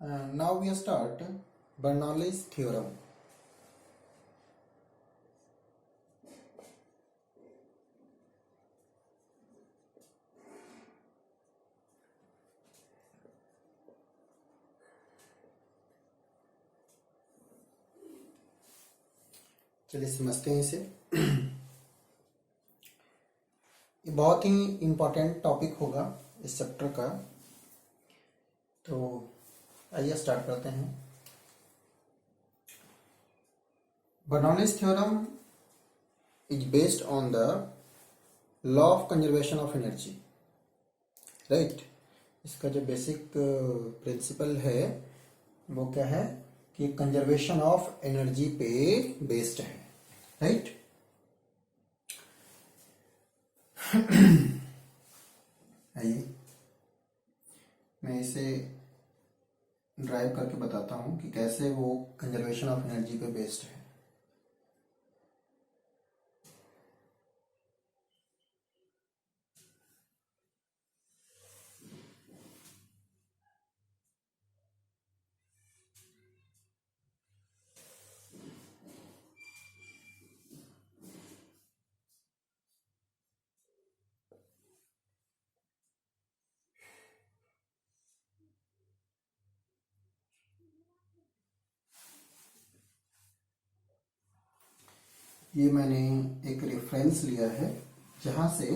Now we start Bernoulli's theorem. चलिए समझते हैं इसे। ये बहुत ही इम्पोर्टेंट टॉपिक होगा इस चैप्टर का, तो आइए स्टार्ट करते हैं। Bernoulli's theorem is based on the law of conservation of energy, right? इसका जो बेसिक प्रिंसिपल है वो क्या है कि कंजर्वेशन ऑफ एनर्जी पे बेस्ड है, राइट? आइए मैं इसे ड्राइव करके बताता हूं कि कैसे वो कंजर्वेशन ऑफ एनर्जी पे बेस्ड है। ये मैंने एक रेफरेंस लिया है जहां से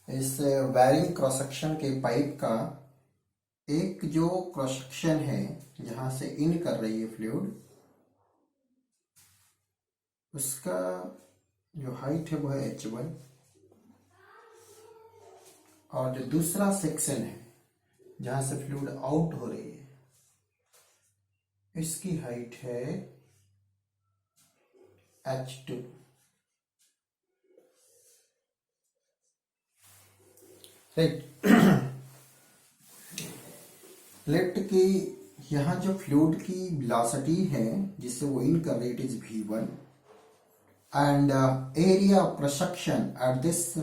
इस वायरिंग क्रॉस सेक्शन के पाइप का एक जो क्रॉस सेक्शन है जहां से इन कर रही है फ्लूइड, उसका जो हाइट है वो है h1, और जो दूसरा सेक्शन है जहां से फ्लूइड आउट हो रही है इसकी हाइट है h2, राइट? लेट की यहाँ जो फ्लूइड की वेलोसिटी है जिससे वो इन कर रही है, it is v1, and area of cross section at this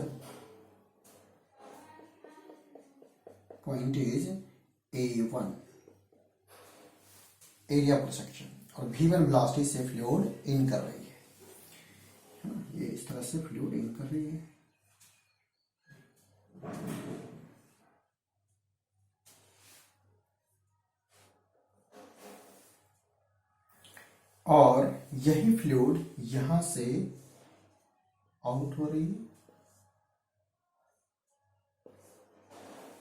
point is a1, area of cross section, और v1 वेलोसिटी से फ्लूइड इन कर रही है। ये इस तरह से फ्लूइड इन कर रही है। और यही फ्लूइड यहां से आउट हो रही है,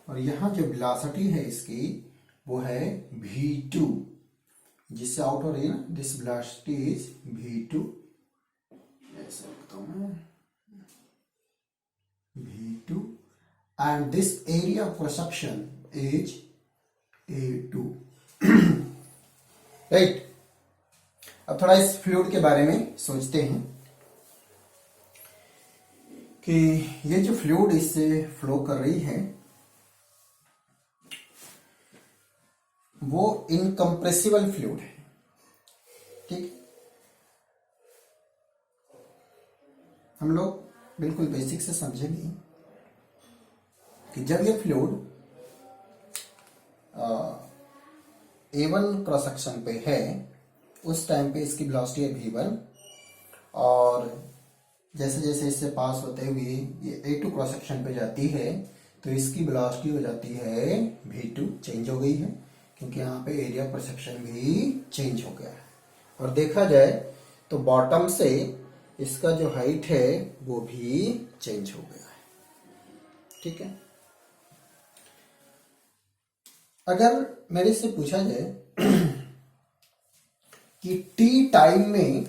और यहां जो वेलोसिटी है इसकी वो है v2, जिससे आउट हो रही है ना, दिस वेलोसिटी इज v2, ऐसा लिखता हूं मैं, v2, and this area of cross section is a2, right? अब थोड़ा इस फ्लूइड के बारे में सोचते हैं कि ये जो फ्लूइड इससे फ्लो कर रही है वो इनकम्प्रेसिबल फ्लूइड है, ठीक? हम लोग बिल्कुल बेसिक से समझेंगे कि जब ये फ्लूइड A1 क्रॉस सेक्शन पे है उस टाइम पे इसकी वेलोसिटी है v1, और जैसे जैसे इससे पास होते हुए ये A2 क्रॉस सेक्शन पे जाती है तो इसकी वेलोसिटी हो जाती है v2, चेंज हो गई है क्योंकि यहाँ पे एरिया क्रॉस सेक्शन भी चेंज हो गया है। और देखा जाए तो बॉटम से इसका जो हाइट है वो भी चेंज हो गया है, ठीक है? अगर मेरे से पूछा जाए कि t टाइम में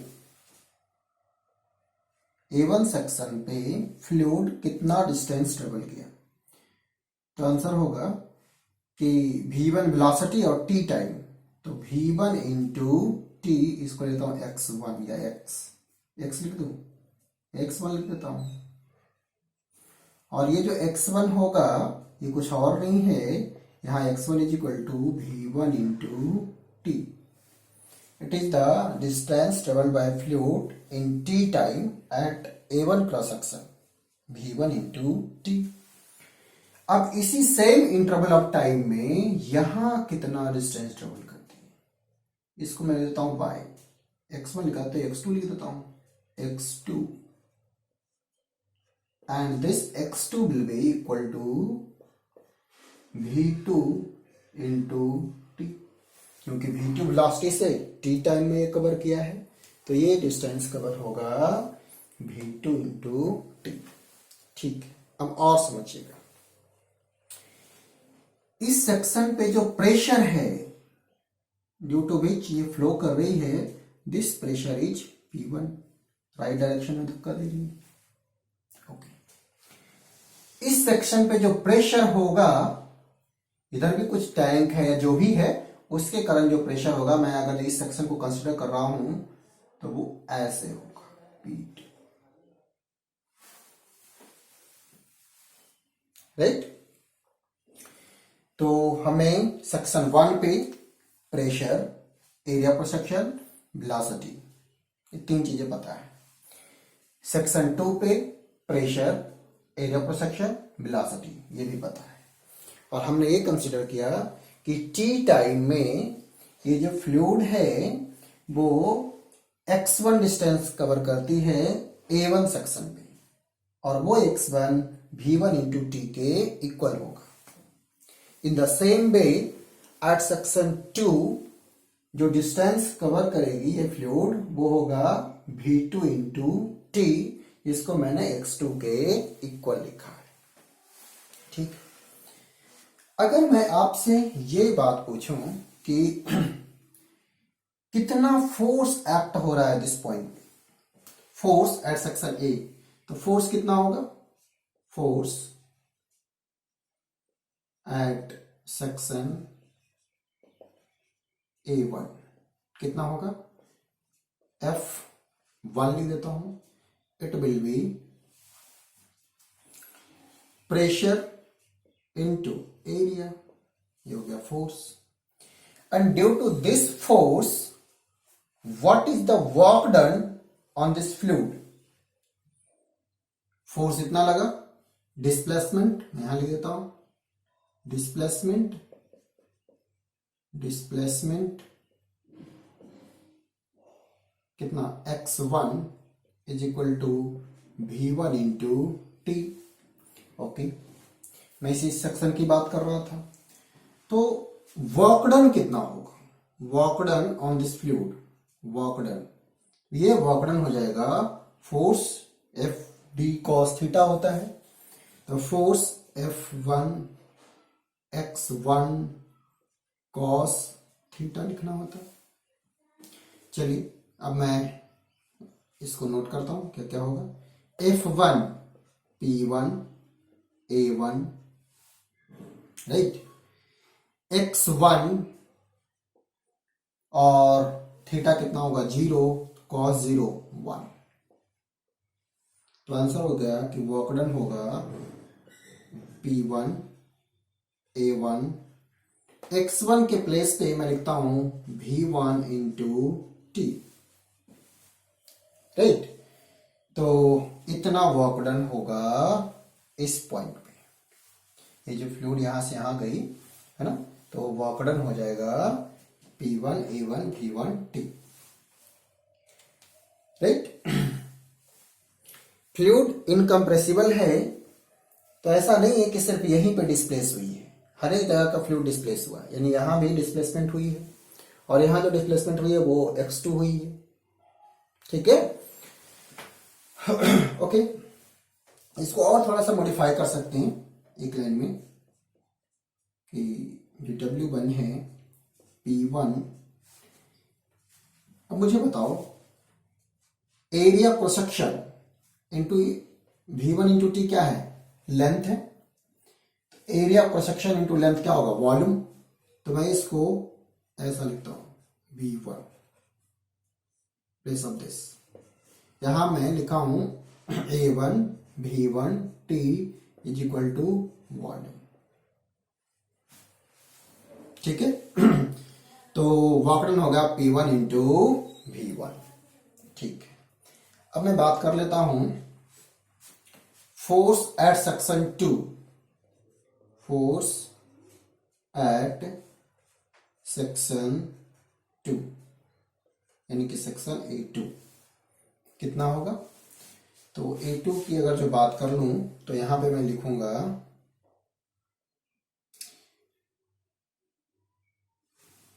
A1 सेक्शन पे फ्लूइड कितना डिस्टेंस ट्रेवल किया, तो आंसर होगा कि v1 वेलोसिटी और t टाइम, तो v1 इंटू टी, इसको लेता हूं x1 या x लिख दूं, x1 लिख देता हूं, और ये जो x1 होगा ये कुछ और नहीं है, यहाँ x1 is equal to v1 into T. It is the distance traveled by fluid in t time at A1 cross section, v1 into t. अब इसी सेम इंटरवल ऑफ टाइम में यहां कितना डिस्टेंस ट्रेवल करती है, इसको मैं देता हूं y, x1 लिखा तो x2 लिख देता हूं, x2, and this x2 will be equal to v2 into t, क्योंकि v2 वेलोसिटी से t टाइम में ये कवर किया है, तो ये डिस्टेंस कवर होगा v2 into t। ठीक है, अब और समझिएगा, इस सेक्शन पे जो प्रेशर है ड्यू टू विच ये फ्लो कर रही है, this pressure is P1, right direction में धक्का दे रही है। ओके, इस सेक्शन पे जो प्रेशर होगा, इधर भी कुछ टैंक है या जो भी है, उसके कारण जो प्रेशर होगा, मैं अगर इस सेक्शन को कंसीडर कर रहा हूं तो वो ऐसे होगा P2, राइट। तो हमें सेक्शन 1 पे प्रेशर, एरिया पर सेक्शन, वेलोसिटी, ये 3 चीजें पता है। सेक्शन 2 पे प्रेशर, एरिया पर सेक्शन, वेलोसिटी, ये भी पता है। और हमने ये कंसीडर किया कि टी टाइम में ये जो फ्लूइड है वो x1 डिस्टेंस कवर करती है A1 सेक्शन में, और वो x1 v1 इंटू टी के इक्वल होगा। In the same way at section 2 जो डिस्टेंस कवर करेगी ये फ्लूइड, वो होगा v2 इंटू टी, जिसको मैंने x2 के इक्वल लिखा है। ठीक, अगर मैं आपसे ये बात पूछूं कि कितना फोर्स एक्ट हो रहा है दिस पॉइंट पे, फोर्स एट सेक्शन ए, तो फोर्स कितना होगा, फोर्स एट सेक्शन A1 कितना होगा, F1 लिख देता हूं, it will be pressure into area, ये हो गया force, and due to this force what is the work done on this fluid, force इतना लगा, डिस्प्लेसमेंट मैं यहां लिख देता हूं, डिस्प्लेसमेंट, डिस्प्लेसमेंट कितना, x1 is equal to v1 into T. Okay, मैं इसी सेक्शन की बात कर रहा था। तो वर्क डन कितना होगा, work done on this fluid, work done, ये वर्क डन हो जाएगा, force F D cos theta होता है, तो force F1 x1 cos theta लिखना होता है। चलिए अब मैं इसको नोट करता हूं, क्या क्या होगा, F1 P1 A1, right, x1 और थीटा कितना होगा 0, cos 0 1, तो आंसर हो गया कि वर्क डन होगा P1 A1, x1 के प्लेस पे मैं लिखता हूं V1 इंटू टी, राइट। तो इतना वर्क डन होगा इस पॉइंट पे, ये जो फ्लूइड यहां से यहां गई है ना, तो वर्क डन हो जाएगा P1 A1 V1 T, right. Fluid incompressible है, तो ऐसा नहीं है कि सिर्फ यहीं पे डिस्प्लेस हुई है, हर एक जगह का फ्लूइड डिस्प्लेस हुआ है, यानी यहां भी डिस्प्लेसमेंट हुई है, और यहां जो डिस्प्लेसमेंट हुई है वो x2 हुई है, ठीक है। ओके, इसको और थोड़ा सा मॉडिफाई कर सकते हैं एक लाइन में, कि जो W1 है P1, अब मुझे बताओ area cross section into V1 into T क्या है, लेंथ है, area cross section into length क्या होगा, वॉल्यूम, तो मैं इसको ऐसा लिखता हूं V1 प्लेस ऑफ दिस, यहां मैं लिखा हूं A1 V1 T is equal to volume, ठीक है। तो वर्क डन होगा P1 इंटू V1, ठीक है। अब मैं बात कर लेता हूं force at section 2, force at section 2 यानी कि सेक्शन A2 कितना होगा। तो A2 की अगर जो बात कर लूं तो यहां पे मैं लिखूंगा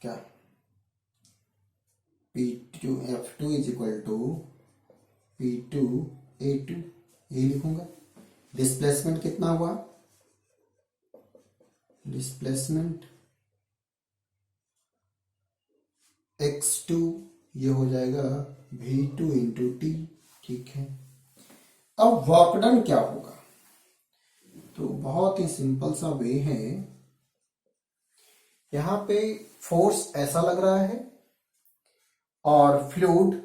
क्या, P2 F2 is equal to P2 A2, ये लिखूंगा। डिस्प्लेसमेंट कितना हुआ, डिस्प्लेसमेंट x2, ये हो जाएगा V2 इंटू टी। ठीक है, अब वर्क डन क्या होगा, तो बहुत ही सिंपल सा वे है। यहां पे फोर्स ऐसा लग रहा है और फ्लूइड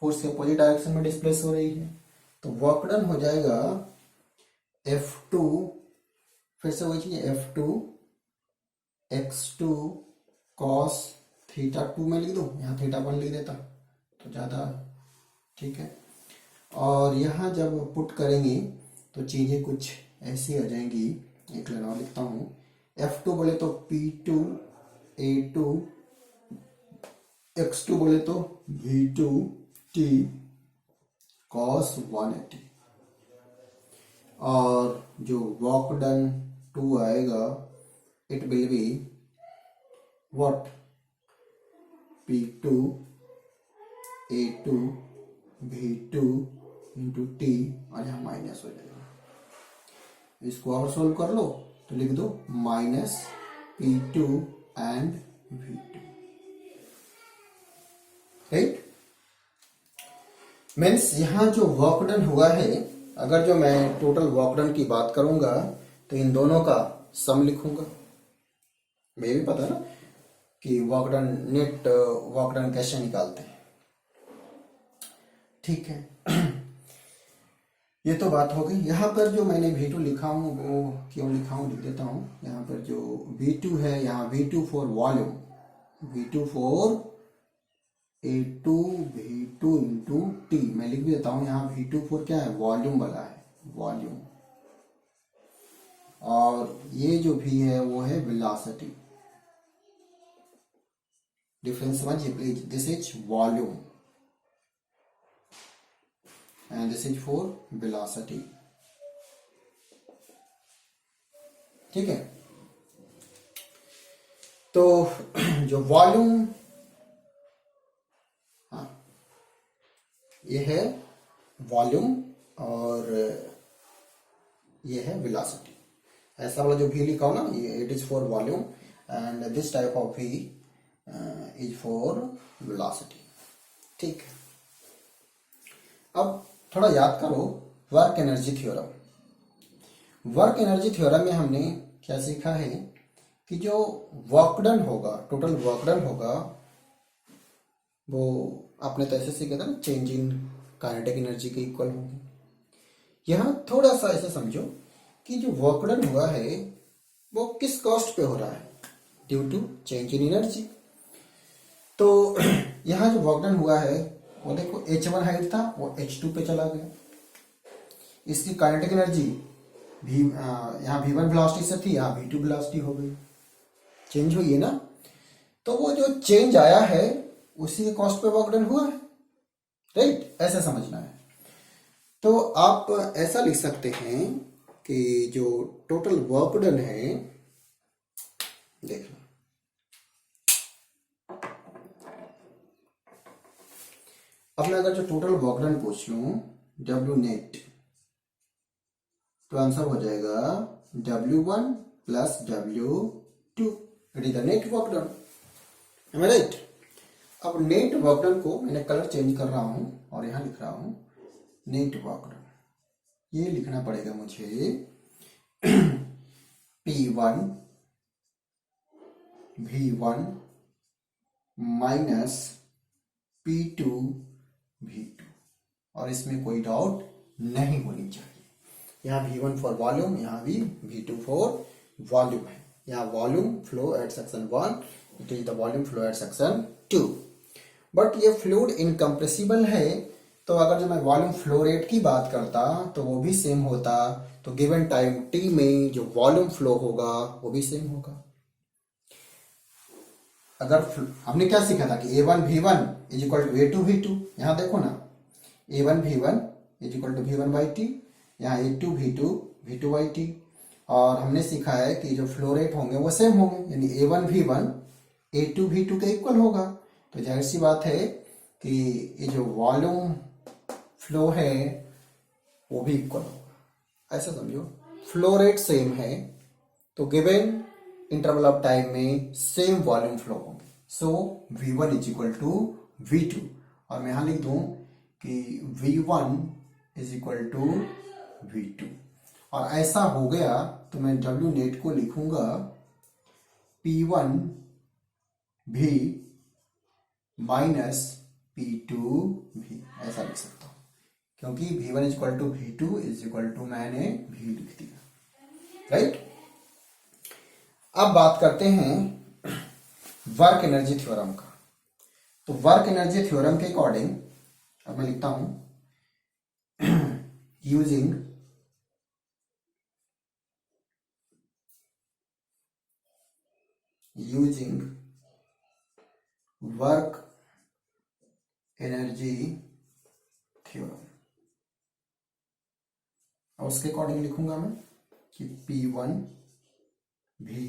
फोर्स के अपोजिट डायरेक्शन में डिस्प्लेस हो रही है, तो वर्क डन हो जाएगा F2, फिर से वही चीज F2 x2 cos थीटा 2 में लिख दूं, यहाँ थीटा 1 लिख देता तो ज्यादा ठीक है। और यहाँ जब पुट करेंगे तो चीजें कुछ ऐसी आ जाएंगी, एक लाइन और लिखता हूं। F2 बोले तो P2 A2, x2 बोले तो V2 T cos 180, और जो वर्क डन 2 आएगा it will be what, P2 A2 V2 into T, और यहाँ माइनस हो जाएगा। इसको और सोल्व कर लो तो लिख दो minus P2 and V2, right. Means यहाँ जो वर्क डन हुआ है, अगर जो मैं टोटल वर्क डन की बात करूंगा तो इन दोनों का सम लिखूंगा। मैं भी पता ना कि work done, net work done कैसे निकालते हैं, ठीक है। ये तो बात हो गई। यहाँ पर जो मैंने V2 लिखा हूँ वो क्यों लिखा हूँ लिख देता हूँ। यहाँ पर जो V2 है, यहाँ V2 for volume, V2 for A2 V2 into T, मैं लिख भी देता हूँ। यहाँ V2 फॉर क्या है, वॉल्यूम वाला है, वॉल्यूम, और ये जो भी है वो है वेलोसिटी। डिफरेंस समझिए please, this is volume and this is for velocity, ठीक है। तो जो वॉल्यूम, हाँ ये है वॉल्यूम और ये है वेलोसिटी। ऐसा वाला जो भी लिखा हो ना, ये it is for volume and this type of भी इज फॉर वेलोसिटी, ठीक है। अब थोड़ा याद करो work energy theorem. Work energy theorem में हमने क्या सीखा है कि जो वर्क डन होगा, टोटल वर्क डन होगा, वो आपने तो ऐसे सीखा था ना, चेंज इन काइनेटिक एनर्जी के इक्वल होगी। यहाँ थोड़ा सा ऐसे समझो कि जो वर्क डन हुआ है वो किस कॉस्ट पे हो रहा है, due to change in energy. तो यहाँ जो वर्क डन हुआ है वो देखो H1 हाइट था, वो H2 पे चला गया। इसकी काइनेटिक एनर्जी भी यहाँ V1 वेलोसिटी से थी, यहाँ V2 वेलोसिटी हो गई, चेंज हुई है ना। तो वो जो चेंज आया है उसी के कॉस्ट पे वर्क डन हुआ है, राइट, ऐसा समझना है। तो आप ऐसा लिख सकते हैं कि जो टोटल वर्क डन है, देखना अब मैं अगर जो टोटल वर्क डन पूछ लूं W नेट, तो आंसर हो जाएगा W1 plus W2, it is the net work done, am I right. अब नेट वर्क डन को मैंने कलर चेंज कर रहा हूं और यहां लिख रहा हूं नेट वर्क डन। ये लिखना पड़ेगा मुझे P1 V1 minus P2 V2, और इसमें कोई डाउट नहीं होनी चाहिए। यहाँ V1 फॉर वॉल्यूम, यहाँ भी V2 फॉर वॉल्यूम है। यहाँ volume flow at section 1, it is the volume flow at section 2। But ये फ्लूइड इनकम्प्रेसिबल है, तो अगर जो मैं वॉल्यूम फ्लो रेट की बात करता तो वो भी सेम होता, तो गिवन टाइम टी में जो वॉल्यूम फ्लो होगा वो भी सेम होगा। अगर हमने क्या सीखा था कि A1V1 is equal to A2V2, यहाँ देखो ना A1V1 is equal to V1 by T, यहाँ A2V2 V2 बाई टी। और हमने सीखा है कि जो फ्लो रेट होंगे वो सेम होंगे, यानी A1V1 A2V2 के इक्वल होगा। तो जाहिर सी बात है कि ये जो वॉल्यूम फ्लो है वो भी इक्वल होगा। ऐसा समझो, फ्लो रेट सेम है तो गिवन इंटरवल ऑफ टाइम में सेम वॉल्यूम फ्लो होंगे। सो V1 is equal to V2, और मैं यहां लिख दूं कि V1 is equal to V2। और ऐसा हो गया तो मैं W नेट को लिखूंगा P1 भी माइनस P2 भी, ऐसा लिख सकता हूं, क्योंकि V1 is equal to V2 is equal to मैंने V लिख दिया, राइट। अब बात करते हैं वर्क एनर्जी थ्योरम का। तो वर्क एनर्जी थ्योरम के अकॉर्डिंग अब मैं लिखता हूं यूजिंग वर्क एनर्जी थ्योरम, और उसके अकॉर्डिंग लिखूंगा मैं कि P1 भी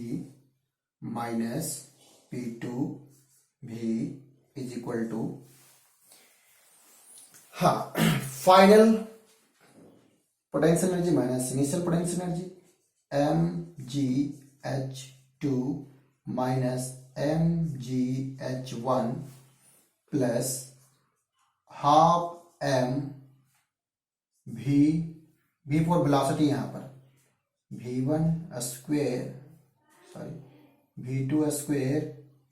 माइनस P2 भी इज इक्वल टू, हाँ, final potential energy minus initial potential energy mgh2 minus mgh1 plus half m v for velocity, यहां पर v1 square v2 square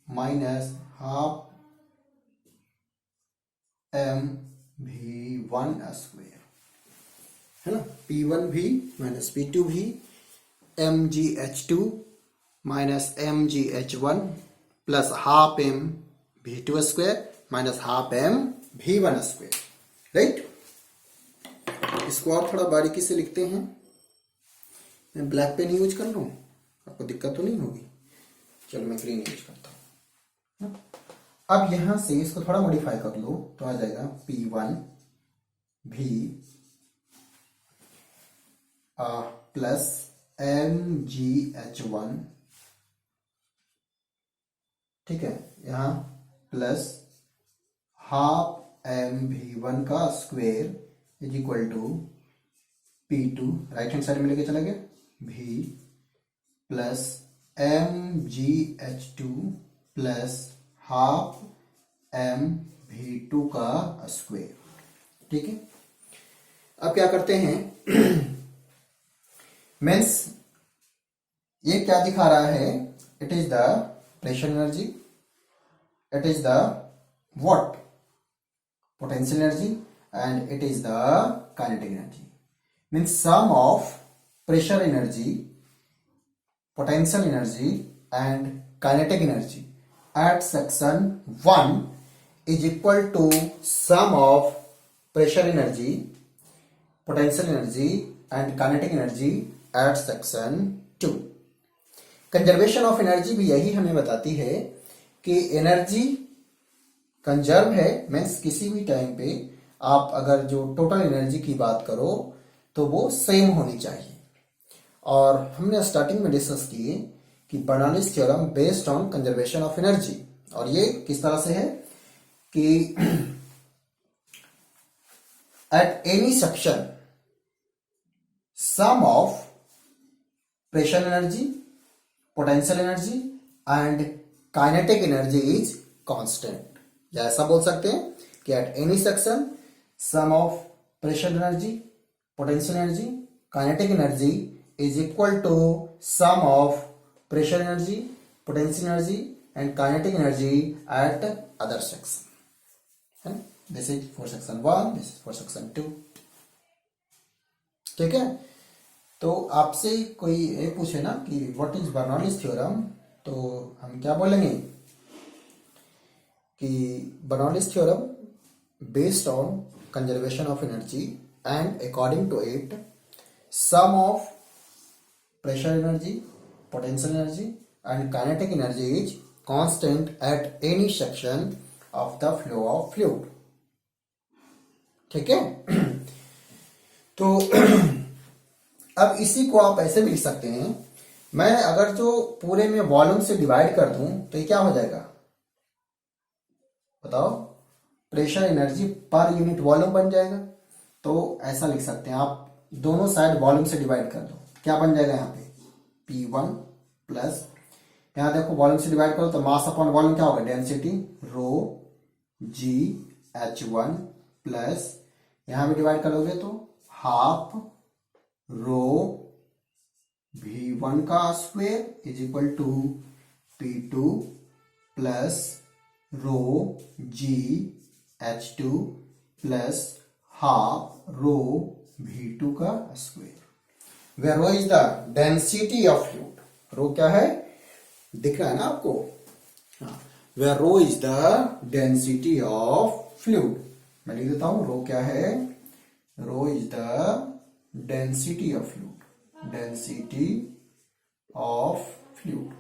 minus half m v1 square, है ना। P1 भी minus P2 भी mgh2 minus mgh1 plus half m v2 square minus half m v1 square, right. इसको और थोड़ा बारीकी से लिखते हैं। मैं ब्लैक पेन यूज कर लूं, आपको दिक्कत तो नहीं होगी? चलो मैं ग्रीन यूज करता हूं। अब यहां से इसको थोड़ा मॉडिफाई कर लो तो आ जाएगा P1 भी प्लस mgh1, ठीक है, यहां प्लस हाफ m v1 का square is equal to P2, right hand side में लेके चला गया, v plus mgh2 plus half m v2 का स्क्वेयर, ठीक है। अब क्या करते हैं मीन्स ये क्या दिखा रहा है, it is the pressure energy, it is the what potential energy, and it is the kinetic energy. Means sum of pressure energy, potential energy and kinetic energy at section 1 is equal to sum of pressure energy, potential energy and kinetic energy at section 2. Conservation of energy भी यही हमें बताती है कि energy conserve है, means किसी भी time पे आप अगर जो टोटल एनर्जी की बात करो तो वो सेम होनी चाहिए। और हमने स्टार्टिंग में डिस्कस किए कि Bernoulli's theorem based on conservation of energy, और ये किस तरह से है कि at any section sum of pressure energy, potential energy and kinetic energy is constant, या ऐसा बोल सकते हैं कि at any section sum of pressure energy, potential energy, kinetic energy is equal to sum of pressure energy, potential energy and kinetic energy at other section, है। This is for section 1, this is for section 2, ठीक है। तो आपसे कोई ये पूछे ना कि व्हाट इज बर्नौलीज थ्योरम, तो हम क्या बोलेंगे कि Bernoulli's theorem based on conservation of energy, and according to it, sum of pressure energy, potential energy, and kinetic energy is constant at any section of the flow of fluid. ठीक है? तो अब इसी को आप ऐसे भी लिख सकते हैं, मैं अगर जो पूरे में वॉल्यूम से डिवाइड कर दूं तो ये क्या हो जाएगा, बताओ, pressure energy per unit volume बन जाएगा। तो ऐसा लिख सकते हैं आप, दोनों साइड वॉल्यूम से डिवाइड कर दो, क्या बन जाएगा यहाँ पे, P1 प्लस, यहाँ देखो वॉल्यूम से डिवाइड करो तो मास अपॉन वॉल्यूम क्या होगा, डेंसिटी रो जी H1 प्लस, यहां भी डिवाइड करोगे तो हाफ रो V1 का square is equal to P2 plus rho g H2 plus half rho V2 का square, where rho is the density of fluid, rho क्या है, दिख रहा है ना आपको, where rho is the density of fluid, मैं लिख देता हूं, रो क्या है, rho is the density of fluid, density of fluid,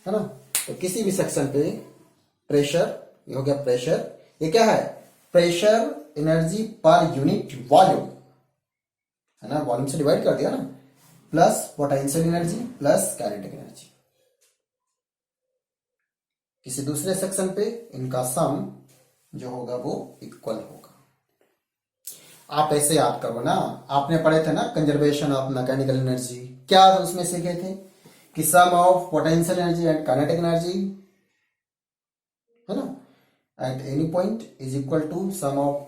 है ना। तो किसी भी सेक्शन पे प्रेशर, ये हो गया प्रेशर, ये क्या है, pressure energy per unit volume, है ना, वॉल्यूम से डिवाइड कर दिया ना, plus potential energy plus kinetic energy. किसी दूसरे सेक्शन पे इनका सम जो होगा वो इक्वल होगा। आप ऐसे याद करो ना, आपने पढ़े थे ना कंजर्वेशन ऑफ मैकेनिकल एनर्जी, क्या उसमें सीखे थे कि sum of potential energy and kinetic energy, है ना, at any point is equal to sum of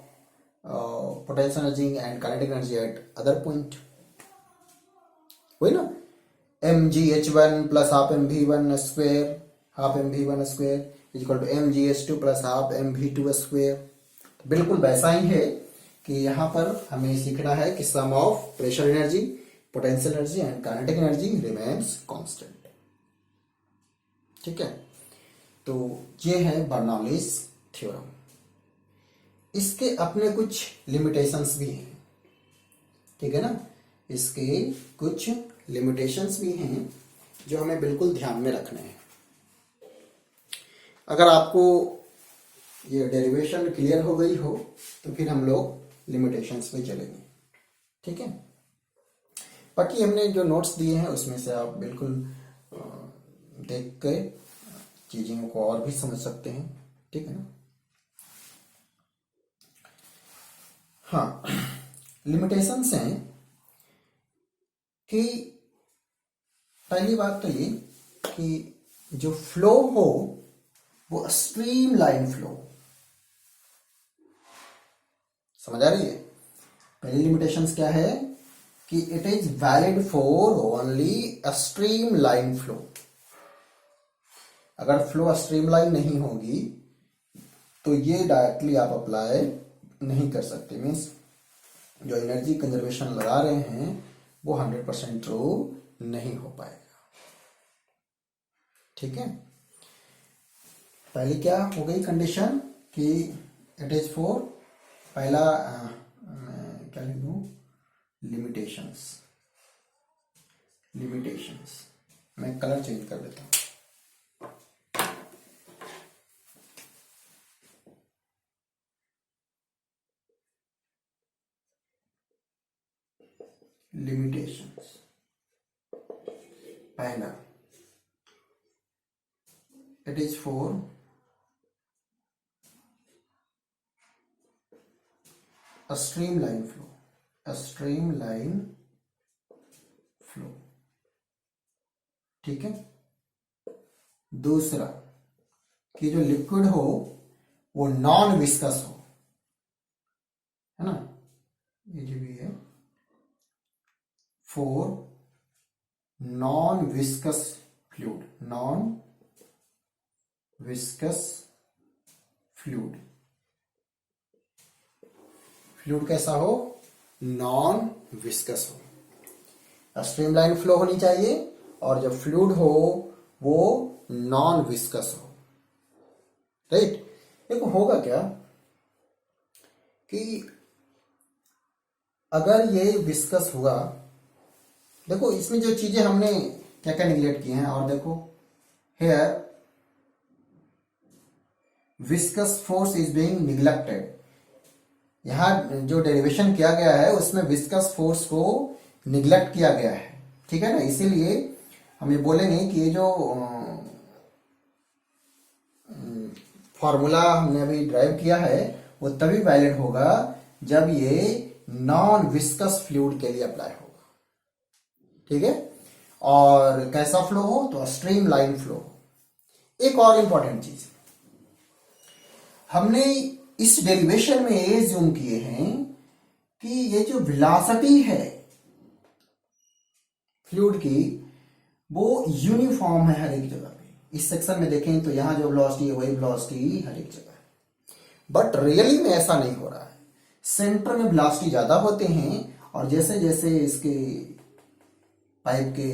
potential energy and kinetic energy at other point, वही ना, mgh1 plus half mv1 square, half mv1 square is equal to mgh2 plus half mv2 square. बिल्कुल वैसा ही है कि यहाँ पर हमें सीखना है कि sum of pressure energy, potential energy and kinetic energy remains constant. ठीक है, तो ये है बर्नौलीज थ्योरम। इसके अपने कुछ लिमिटेशंस भी हैं, ठीक है ना, इसके कुछ लिमिटेशंस भी हैं जो हमें बिल्कुल ध्यान में रखने हैं। अगर आपको ये डेरिवेशन क्लियर हो गई हो तो फिर हम लोग लिमिटेशंस पे चलेंगे, ठीक है। बाकी हमने जो नोट्स दिए हैं उसमें से आप बिल्कुल देख के चीजों को और भी समझ सकते हैं, ठीक है ना। हाँ, लिमिटेशंस हैं कि पहली बात तो ये कि जो फ्लो हो वो स्ट्रीम लाइन फ्लो, समझ आ रही है। पहली लिमिटेशंस क्या है कि it is valid for only a stream line flow. अगर फ्लो स्ट्रीम लाइन नहीं होगी तो ये डायरेक्टली आप अप्लाई नहीं कर सकते, मीन्स जो एनर्जी कंजर्वेशन लगा रहे हैं वो 100% ट्रू नहीं हो पाएगा, ठीक है। पहली क्या हो गई कंडीशन कि इट इज फॉर, पहला क्या लिख दूं, लिमिटेशंस, लिमिटेशंस, मैं कलर चेंज कर देता हूं। लिमिटेशंस, पहला, it is for a streamline flow, a streamline flow, ठीक है। दूसरा कि जो लिक्विड हो वो नॉन विस्कस हो, है ना, ये जो भी है, for non viscous fluid, non viscous fluid, fluid कैसा हो, नॉन विस्कस हो, स्ट्रीमलाइन फ्लो होनी चाहिए, और जब फ्लूइड हो वो नॉन विस्कस हो, राइट। देखो होगा क्या कि अगर ये विस्कस हुआ, देखो इसमें जो चीजें हमने क्या क्या निगलेक्ट की हैं, और देखो here viscous force is being neglected. यहाँ जो डेरिवेशन किया गया है उसमें विस्कस फोर्स को निगलेक्ट किया गया है, ठीक है ना। इसीलिए हम ये बोलेंगे कि ये जो फॉर्मूला हमने अभी ड्राइव किया है वो तभी वैलिड होगा जब ये नॉन विस्कस फ्लूइड के लिए अप्लाई होगा, ठीक है। और कैसा फ्लो हो, तो स्ट्रीम लाइन फ्लो हो। एक और इंपॉर्टेंट चीज, हमने इस डेरिवेशन में ये जूम किए हैं कि ये जो वेलोसिटी है फ्लूइड की वो यूनिफॉर्म है हर एक जगह पे। इस सेक्शन में देखें तो यहां जो वेलोसिटी है वही वेलोसिटी हर एक जगह है, बट रियली में ऐसा नहीं हो रहा है। सेंटर में वेलोसिटी ज्यादा होते हैं और जैसे जैसे इसके पाइप के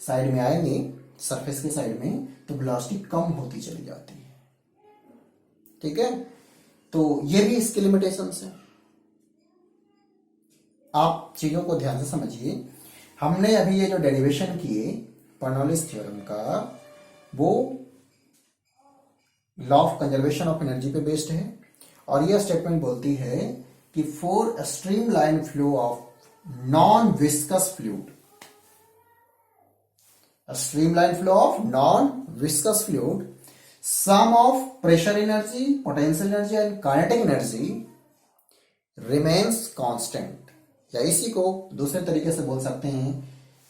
साइड में आएंगे, सरफेस के साइड में, तो वेलोसिटी कम होती चली जाती है, ठीक है। तो ये भी इसके लिमिटेशंस है, आप चीजों को ध्यान से समझिए। हमने अभी ये जो डेरिवेशन किए बर्नौलीज थ्योरम का, वो law of conservation of energy पे बेस्ड है, और यह स्टेटमेंट बोलती है कि for a streamline flow of non viscous fluid, a streamline flow of non-viscous fluid, sum of pressure energy, potential energy and kinetic energy remains constant। या इसी को दूसरे तरीके से बोल सकते हैं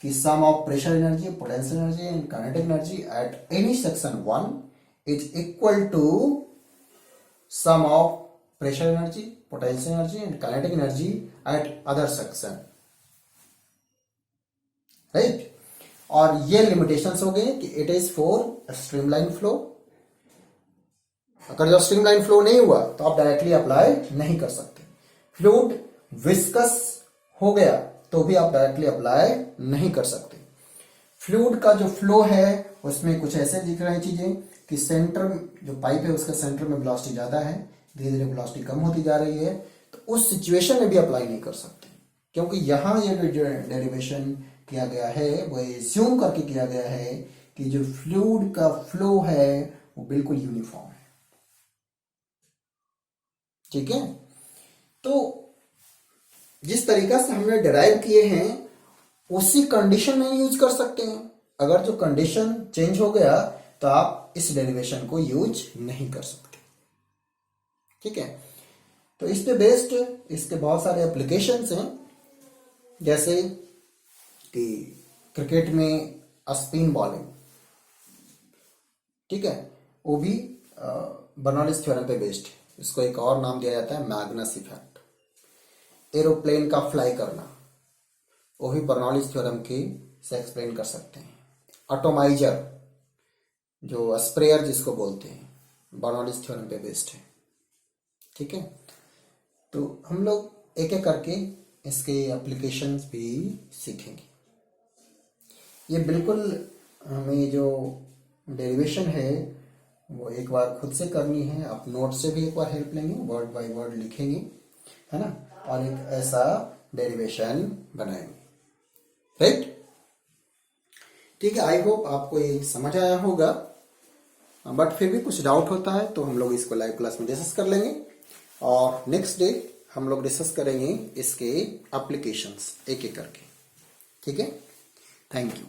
कि sum of pressure energy, potential energy and kinetic energy at any section 1 is equal to sum of pressure energy, potential energy and kinetic energy at other section, right। और ये लिमिटेशंस हो गए कि it is for streamline flow. अगर जो streamline flow नहीं हुआ तो आप डायरेक्टली अप्लाई नहीं कर सकते। फ्लूइड विस्कस हो गया तो भी आप डायरेक्टली अप्लाई नहीं कर सकते। फ्लूइड का जो फ्लो है उसमें कुछ ऐसे दिख रहे हैं चीजें कि सेंटर जो पाइप है उसका सेंटर में वेलोसिटी ज्यादा है, धीरे धीरे वेलोसिटी कम होती जा रही है, तो उस सिचुएशन में भी अप्लाई नहीं कर सकते, क्योंकि यहां ये जो डेरिवेशन किया गया है वो एज्यूम करके किया गया है कि जो फ्लूइड का फ्लो है वो बिल्कुल यूनिफॉर्म है, ठीक है। तो जिस तरीका से हमने डिराइव किए हैं उसी कंडीशन में यूज कर सकते हैं। अगर जो कंडीशन चेंज हो गया तो आप इस डेरिवेशन को यूज नहीं कर सकते, ठीक है। तो इस पे बेस्ड इसके बहुत सारे एप्लीकेशंस हैं, जैसे कि क्रिकेट में स्पिन बॉलिंग, ठीक है, वो भी बर्नौलीज थ्योरम पे बेस्ड है। इसको एक और नाम दिया जाता है मैग्नस इफेक्ट। एरोप्लेन का फ्लाई करना वो भी बर्नौलीज थ्योरम के से एक्सप्लेन कर सकते हैं। एटोमाइजर जो स्प्रेयर जिसको बोलते हैं, बर्नौलीज थ्योरम पे बेस्ड है, ठीक है। तो हम लोग एक एक करके इसके एप्लीकेशंस भी सीखेंगे। ये बिल्कुल हमें जो डेरिवेशन है वो एक बार खुद से करनी है, आप नोट से भी एक बार हेल्प लेंगे, वर्ड बाय वर्ड लिखेंगे, है ना, और एक ऐसा डेरिवेशन बनाएंगे, राइट। ठीक है, आई होप आपको ये समझ आया होगा, बट फिर भी कुछ डाउट होता है तो हम लोग इसको लाइव क्लास में डिस्कस कर लेंगे, और नेक्स्ट डे हम लोग डिस्कस करेंगे इसके एप्लीकेशंस एक एक करके, ठीक है। Thank you.